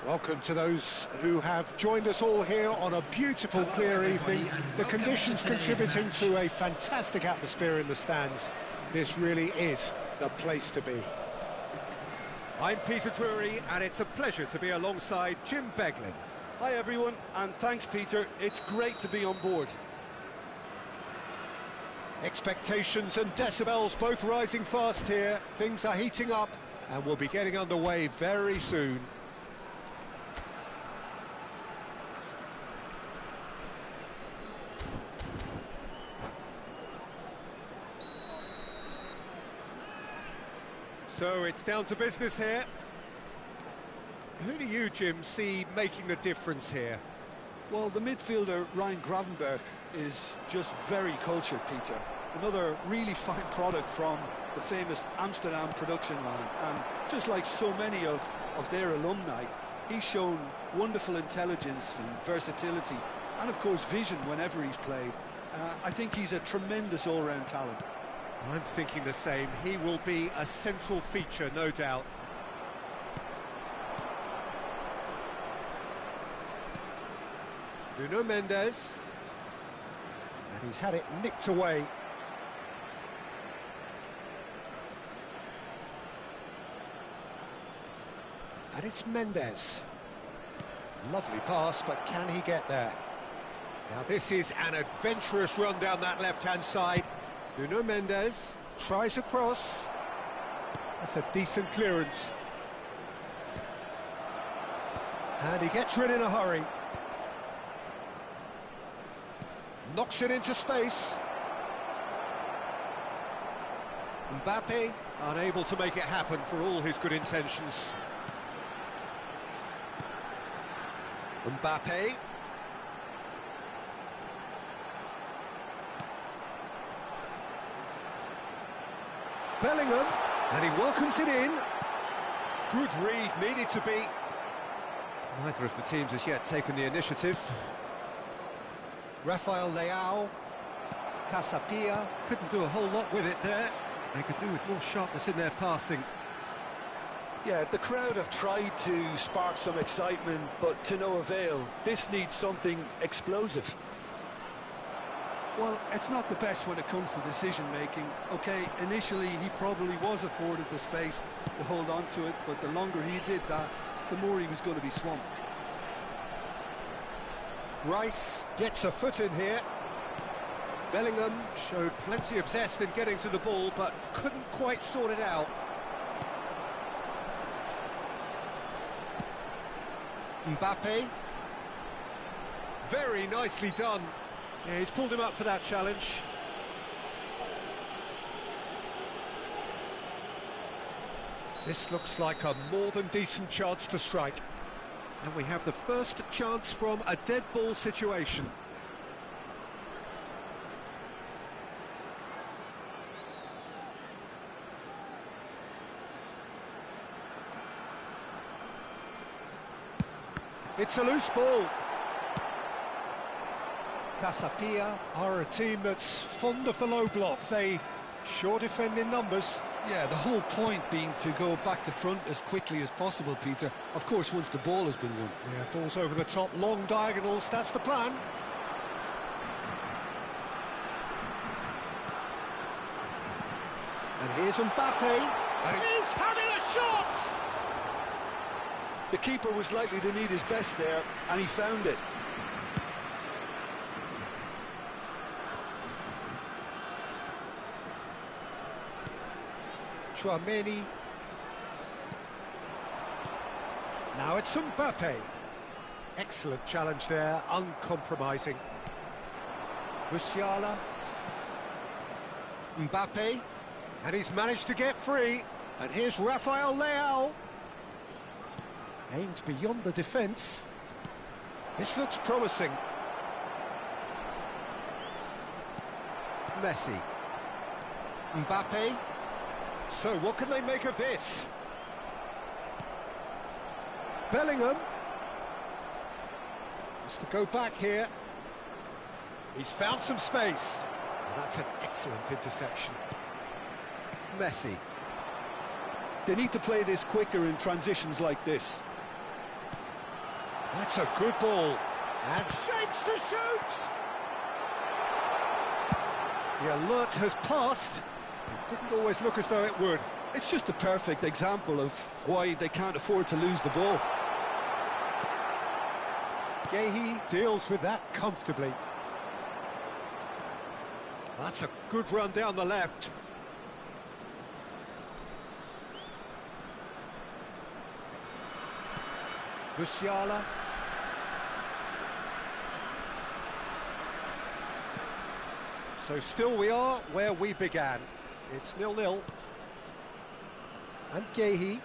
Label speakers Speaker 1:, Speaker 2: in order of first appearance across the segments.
Speaker 1: Welcome to those who have joined us all here on a beautiful, clear evening. The conditions contributing to a fantastic atmosphere in the stands. This really is the place to be.
Speaker 2: I'm Peter Drury, and it's a pleasure to be alongside Jim Beglin.
Speaker 3: Hi everyone, and thanks Peter. It's great to be on board.
Speaker 1: Expectations and decibels both rising fast here. Things are heating up, and we'll be getting underway very soon.
Speaker 2: So it's down to business here. Who do you, Jim, see making the difference here?
Speaker 3: Well, the midfielder Ryan Gravenberch is just very cultured, Peter. Another really fine product from the famous Amsterdam production line. And just like so many of their alumni, he's shown wonderful intelligence and versatility, and of course vision whenever he's played. I think he's a tremendous all-round talent.
Speaker 2: I'm thinking the same. He will be a central feature, no doubt.
Speaker 1: Nuno Mendes. And he's had it nicked away. And it's Mendes. Lovely pass, but can he get there?
Speaker 2: Now this is an adventurous run down that left-hand side.
Speaker 1: Nuno Mendes tries across. That's a decent clearance. And he gets rid in a hurry. Knocks it into space.
Speaker 2: Mbappe unable to make it happen for all his good intentions. Mbappe.
Speaker 1: Bellingham,
Speaker 2: and he welcomes it in. Good read, needed to be. Neither of the teams has yet taken the initiative.
Speaker 1: Rafael Leao, Casapia.
Speaker 2: Couldn't do a whole lot with it there. They could do with more sharpness in their passing.
Speaker 3: Yeah, the crowd have tried to spark some excitement, but to no avail. This needs something explosive. Well, it's not the best when it comes to decision-making. OK, initially he probably was afforded the space to hold on to it, but the longer he did that, the more he was going to be swamped.
Speaker 1: Rice gets a foot in here. Bellingham
Speaker 2: showed plenty of zest in getting to the ball, but couldn't quite sort it out.
Speaker 1: Mbappe.
Speaker 2: Very nicely done. Yeah, he's pulled him up for that challenge.
Speaker 1: This looks like a more than decent chance to strike.
Speaker 2: And we have the first chance from a dead ball situation.
Speaker 1: It's a loose ball. Casapia are a team that's fond of the low block. They sure defend in numbers.
Speaker 3: Yeah, the whole point being to go back to front as quickly as possible, Peter. Of course, once the ball has been won.
Speaker 1: Yeah, ball's over the top, long diagonals, that's the plan. And here's Mbappe. And he's having a shot!
Speaker 3: The keeper was likely to need his best there, and he found it.
Speaker 1: Chouameni. Now it's Mbappe. Excellent challenge there, uncompromising. Musiala. Mbappe. And he's managed to get free. And here's Rafael Leao. Aimed beyond the defence. This looks promising. Messi. Mbappe. So what can they make of this? Bellingham. Has to go back here. He's found some space. And that's an excellent interception.
Speaker 3: Messi. They need to play this quicker in transitions like this.
Speaker 1: That's a good ball. And shapes to shoot! The alert has passed. It didn't always look as though it would.
Speaker 3: It's just a perfect example of why they can't afford to lose the ball.
Speaker 1: Gehi deals with that comfortably.
Speaker 2: That's a good run down the left.
Speaker 1: Musiala. So still we are where we began. It's 0-0. And Gehi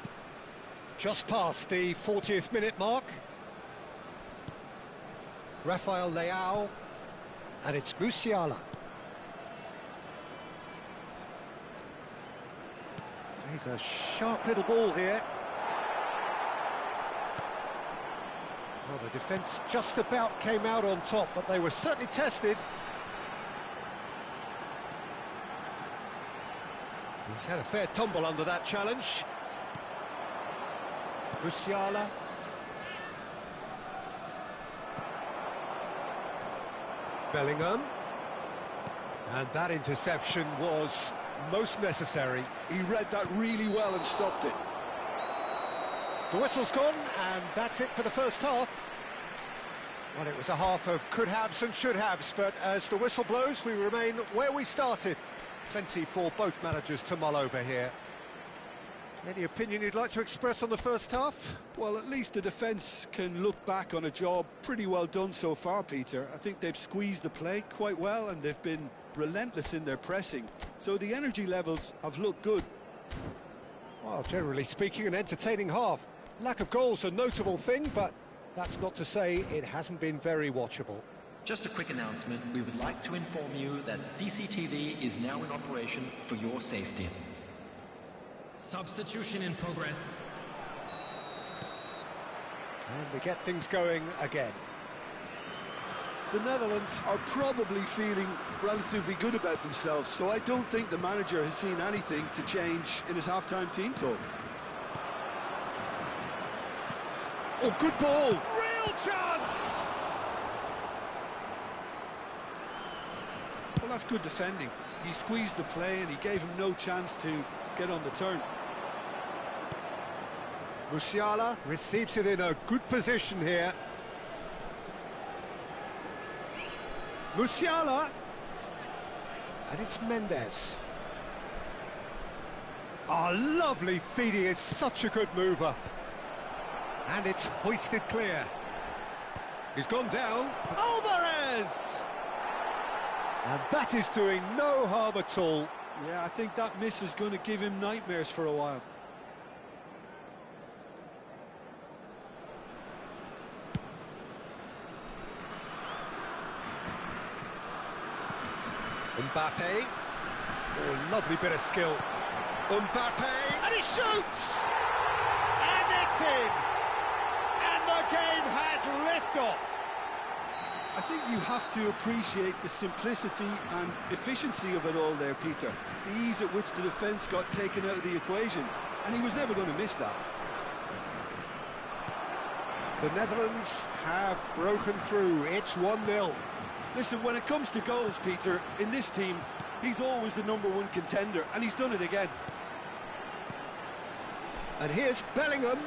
Speaker 1: just past the 40th minute mark. Rafael Leao. And it's Musiala. He's a sharp little ball here. Well, the defence just about came out on top, but they were certainly tested.
Speaker 2: He's had a fair tumble under that challenge.
Speaker 1: Musiala. Bellingham. And that interception was most necessary.
Speaker 3: He read that really well and stopped it.
Speaker 1: The whistle's gone, and that's it for the first half. Well, it was a half of could-haves and should-haves, but as the whistle blows, we remain where we started. Plenty for both managers to mull over here. Any opinion you'd like to express on the first half?
Speaker 3: Well, at least the defence can look back on a job pretty well done so far, Peter. I think they've squeezed the play quite well, and they've been relentless in their pressing. So the energy levels have looked good.
Speaker 1: Well, generally speaking, an entertaining half. Lack of goals a notable thing, but that's not to say it hasn't been very watchable.
Speaker 4: Just a quick announcement. We would like to inform you that CCTV is now in operation for your safety. Substitution in progress.
Speaker 1: And we get things going again.
Speaker 3: The Netherlands are probably feeling relatively good about themselves, so I don't think the manager has seen anything to change in his half-time team talk.
Speaker 2: Oh, good ball! Real chance!
Speaker 3: Well, that's good defending. He squeezed the play and he gave him no chance to get on the turn.
Speaker 1: Musiala receives it in a good position here. Musiala! And it's Mendes. Oh, lovely feed, he is such a good mover.
Speaker 2: And it's hoisted clear. He's gone down. Alvarez!
Speaker 1: And that is doing no harm at all.
Speaker 3: Yeah, I think that miss is going to give him nightmares for a while.
Speaker 2: Mbappe.
Speaker 1: Oh, lovely bit of skill.
Speaker 2: Mbappe.
Speaker 1: And he shoots! And it's in! And the game has liftoff!
Speaker 3: I think you have to appreciate the simplicity and efficiency of it all there, Peter. The ease at which the defence got taken out of the equation, and he was never going to miss that.
Speaker 1: The Netherlands have broken through. It's 1-0.
Speaker 3: Listen, when it comes to goals, Peter, in this team, he's always the #1 contender, and he's done it again.
Speaker 1: And here's Bellingham.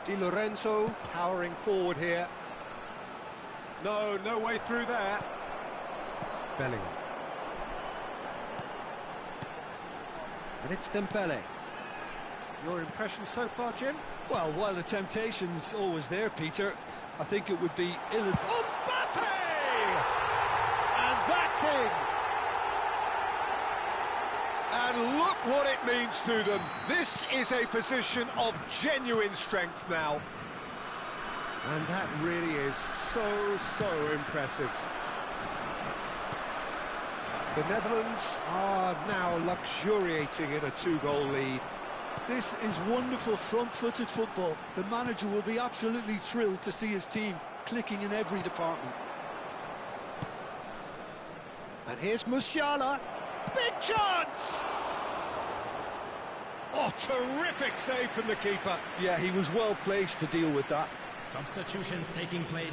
Speaker 1: Di Lorenzo powering forward here.
Speaker 2: No way through there.
Speaker 1: Bellingham. And it's Dembele. Your impression so far, Jim?
Speaker 3: Well, while the temptation's always there, Peter, I think it would be ill-advised.
Speaker 1: Mbappe! And that's in! And look what it means to them. This is a position of genuine strength now. And that really is so impressive. The Netherlands are now luxuriating in a 2-goal lead.
Speaker 3: This is wonderful front-footed football. The manager will be absolutely thrilled to see his team clicking in every department.
Speaker 1: And here's Musiala. Big chance!
Speaker 2: Oh, terrific save from the keeper.
Speaker 3: Yeah, he was well placed to deal with that.
Speaker 4: Substitutions taking place.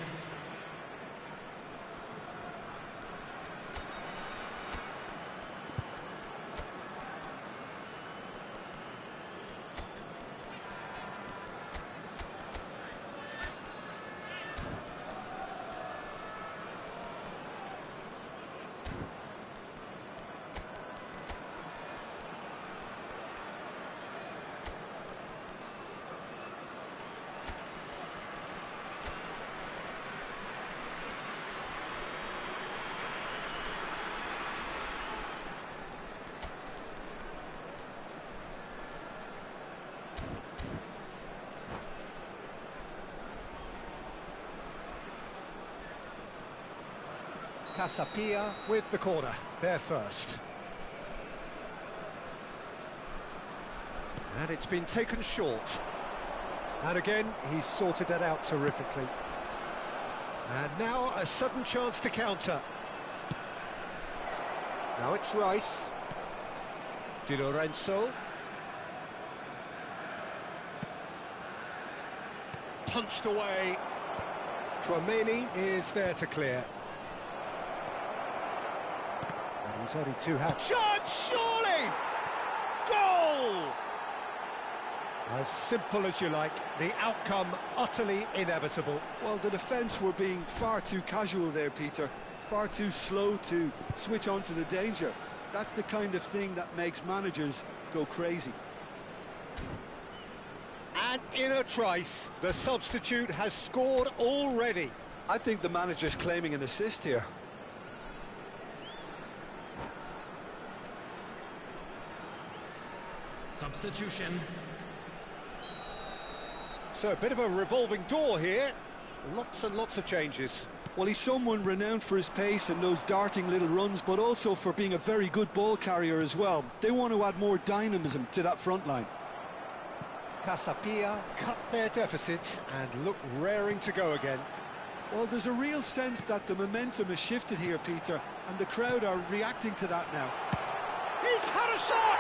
Speaker 1: Casapia with the corner, there first.
Speaker 2: And it's been taken short.
Speaker 1: And again, he's sorted that out terrifically.
Speaker 2: And now a sudden chance to counter. Now it's Rice. Di Lorenzo. Punched away.
Speaker 1: Tchouaméni is there to clear. And he's only too happy.
Speaker 2: Shot, surely! Goal!
Speaker 1: As simple as you like, the outcome utterly inevitable.
Speaker 3: Well, the defence were being far too casual there, Peter. Far too slow to switch on to the danger. That's the kind of thing that makes managers go crazy.
Speaker 2: And in a trice, the substitute has scored already.
Speaker 3: I think the manager's claiming an assist here.
Speaker 4: Substitution.
Speaker 2: So a bit of a revolving door here. Lots and lots of changes.
Speaker 3: Well, he's someone renowned for his pace and those darting little runs, but also for being a very good ball carrier as well. They want to add more dynamism to that front line.
Speaker 1: Casapia cut their deficit and look raring to go again.
Speaker 3: Well, there's a real sense that the momentum has shifted here, Peter, and the crowd are reacting to that now.
Speaker 2: He's had a shot!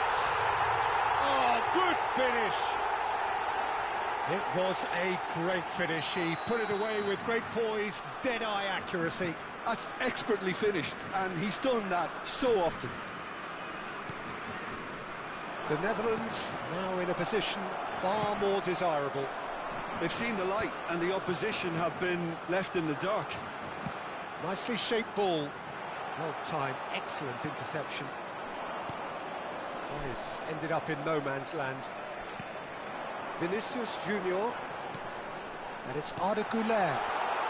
Speaker 2: Oh, good finish!
Speaker 1: It was a great finish. He put it away with great poise, dead-eye accuracy.
Speaker 3: That's expertly finished, and he's done that so often.
Speaker 1: The Netherlands now in a position far more desirable.
Speaker 3: They've seen the light, and the opposition have been left in the dark.
Speaker 1: Nicely shaped ball. Well timed, excellent interception. It's ended up in no man's land.
Speaker 2: Vinicius Junior.
Speaker 1: And it's Arda Güler.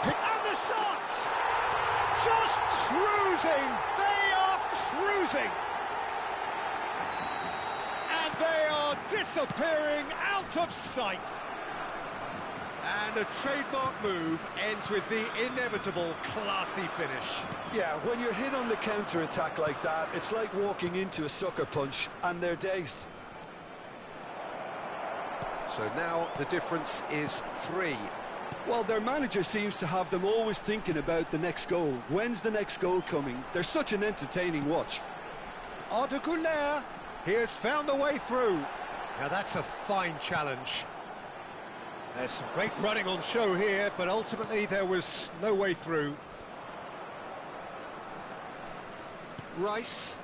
Speaker 2: And the shot! Just cruising! They are cruising! And they are disappearing out of sight. And a trademark move ends with the inevitable classy finish.
Speaker 3: Yeah, when you're hit on the counter-attack like that, it's like walking into a sucker punch, and they're dazed.
Speaker 2: So now the difference is 3.
Speaker 3: Well, their manager seems to have them always thinking about the next goal. When's the next goal coming? They're such an entertaining watch.
Speaker 2: Arda Güler, he has found a way through. Now that's a fine challenge. There's some great running on show here, but ultimately there was no way through. Rice.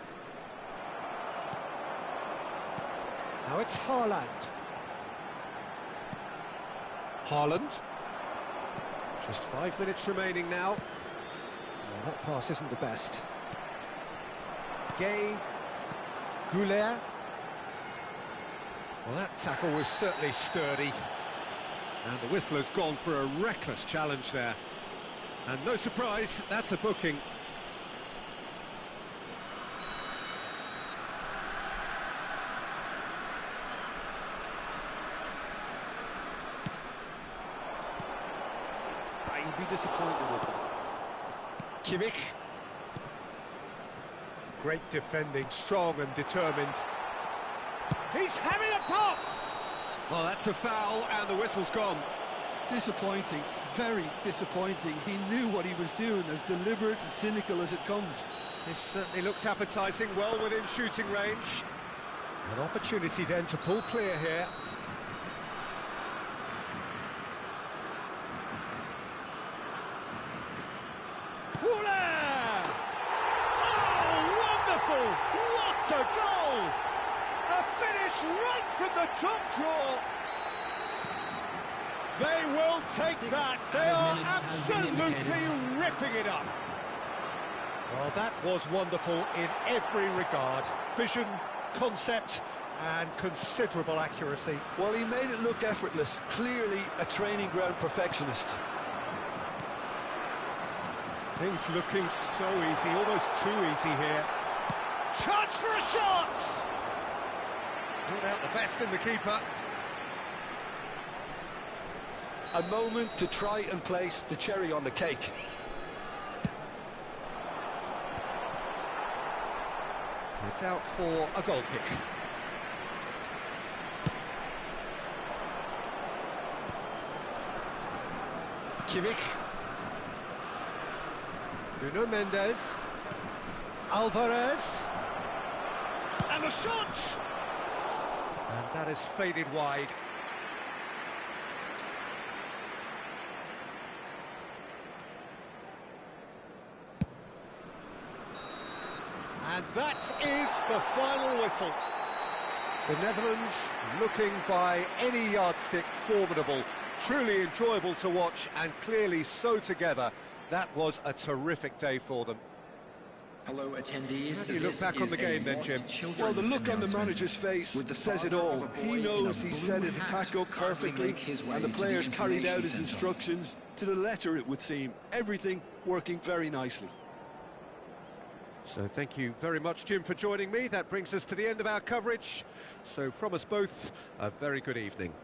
Speaker 1: Now it's Haaland. Haaland.
Speaker 2: Just 5 minutes remaining now.
Speaker 1: Well, that pass isn't the best. Gay. Güler.
Speaker 2: Well, that tackle was certainly sturdy. And the whistle has gone for a reckless challenge there. And no surprise, that's a booking.
Speaker 3: He'd be disappointed with that.
Speaker 2: Kimmich.
Speaker 1: Great defending, strong and determined.
Speaker 2: He's having a pop! Well, that's a foul, and the whistle's gone.
Speaker 3: Disappointing, very disappointing. He knew what he was doing, as deliberate and cynical as it comes.
Speaker 2: This certainly looks appetising, well within shooting range. An opportunity then to pull clear here.
Speaker 1: Wonderful! What a goal! A finish right from the top draw. They will take that. They are absolutely ripping it up.
Speaker 2: Well, that was wonderful in every regard. Vision, concept, and considerable accuracy.
Speaker 3: Well, he made it look effortless. Clearly a training ground perfectionist.
Speaker 2: Things looking so easy, almost too easy here.
Speaker 1: Chance for a shot!
Speaker 2: Not out the best in the keeper.
Speaker 3: A moment to try and place the cherry on the cake.
Speaker 2: It's out for a goal kick.
Speaker 1: Kimmich. Nuno Mendes. Alvarez. And the shot!
Speaker 2: And that is faded wide.
Speaker 1: And that is the final whistle.
Speaker 2: The Netherlands looking by any yardstick formidable. Truly enjoyable to watch and clearly so together. That was a terrific day for them.
Speaker 4: Hello, attendees.
Speaker 2: How do you look back on the game then, Jim?
Speaker 3: Well, the look on the manager's face says it all. He knows he set his attack up perfectly, and the players carried out his instructions to the letter, it would seem. Everything working very nicely.
Speaker 2: So thank you very much, Jim, for joining me. That brings us to the end of our coverage. So from us both, a very good evening.